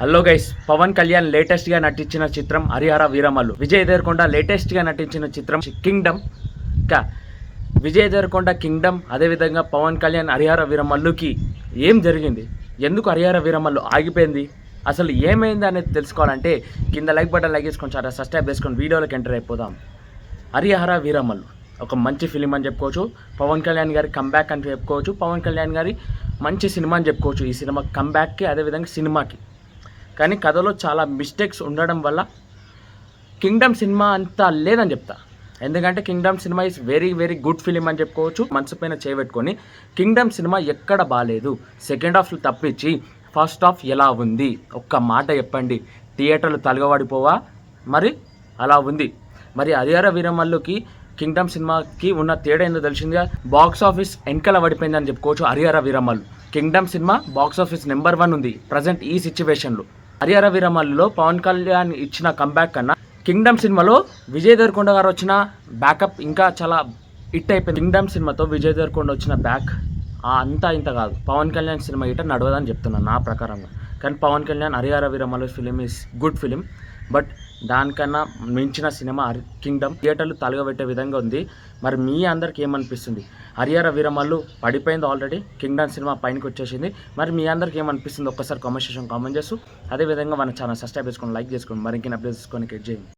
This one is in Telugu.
Hello guys, Pawan Kalyan latest గా నటించిన చిత్రం హరిహర వీరమల్లు. విజయ్ దేవరకొండ లేటెస్ట్ గా నటించిన చిత్రం కింగ్డమ్. ఇంకా విజయ్ దేవరకొండ కింగ్డమ్, అదేవిధంగా పవన్ కళ్యాణ్ హరిహర వీరమల్లుకి ఏం జరిగింది, ఎందుకు హరిహర వీరమల్లు ఆగిపోయింది, అసలు ఏమైంది అనేది తెలుసుకోవాలంటే కింద లైక్ బటన్ లైక్ చేసుకొని చాలా సబ్స్క్రైబ్ చేసుకొని వీడియోలోకి ఎంటర్ అయిపోదాం. హరిహర వీరమల్లు ఒక మంచి ఫిలిం అని చెప్పుకోవచ్చు. పవన్ కళ్యాణ్ గారి కంబ్యాక్ అని చెప్పుకోవచ్చు. పవన్ కళ్యాణ్ గారి మంచి సినిమా అని చెప్పుకోవచ్చు. ఈ సినిమా కంబ్యాక్కి, అదేవిధంగా సినిమాకి. కానీ కథలో చాలా మిస్టేక్స్ ఉండడం వల్ల కింగ్డమ్ సినిమా అంతా లేదని చెప్తా. ఎందుకంటే Kingdom cinema is very very good film అని చెప్పుకోవచ్చు. మనసు పైన చేయబెట్టుకొని కింగ్డమ్ సినిమా ఎక్కడ బాగాలేదు, సెకండ్ హాఫ్ తప్పించి ఫస్ట్ హాఫ్ ఎలా ఉంది ఒక్క మాట చెప్పండి. థియేటర్లు తలగబడిపోవా? మరి అలా ఉంది. మరి హరిహర వీరమల్లుకి కింగ్డమ్ సినిమాకి ఉన్న తేడా ఏందో తెలిసిందిగా. బాక్స్ ఆఫీస్ వెనకాల పడిపోయిందని చెప్పుకోవచ్చు. Harihara Veeramallu Kingdom cinema box office number 1 ఉంది ప్రజెంట్ ఈ సిచ్యువేషన్లో. హరిహర వీరమల్లులో పవన్ కళ్యాణ్ ఇచ్చిన కంబ్యాక్ కన్నా కింగ్డమ్ సినిమాలో విజయ్ దేవరకొండ గారు వచ్చిన బ్యాకప్ ఇంకా చాలా హిట్ అయిపోయింది. కింగ్డమ్ సినిమాతో విజయ్ దేవరకొండ వచ్చిన బ్యాక్ అంతా ఇంత కాదు. పవన్ కళ్యాణ్ సినిమా ఇట నడవదని చెప్తున్నాను నా ప్రకారంగా. కానీ Pawan Kalyan Harihara Veeramallu film is good film. But దానికన్నా మించిన సినిమా కింగ్డమ్ థియేటర్లు తలగబెట్టే విధంగా ఉంది. మరి మీ అందరికి ఏమనిపిస్తుంది? హరిహర వీరమల్లు పడిపోయింది ఆల్రెడీ, కింగ్డమ్ సినిమా పైనకి వచ్చేసింది. మరి మీ అందరికి ఏమనిపిస్తుంది ఒక్కసారి కామెంట్ సెక్షన్ కామెంట్ చేస్తూ, అదేవిధంగా మన ఛానల్ సబ్స్క్రైబ్ చేసుకొని లైక్ చేసుకొని మరి ఇంకేం అప్డేట్స్ చేసుకొని క్లిక్ చేయండి.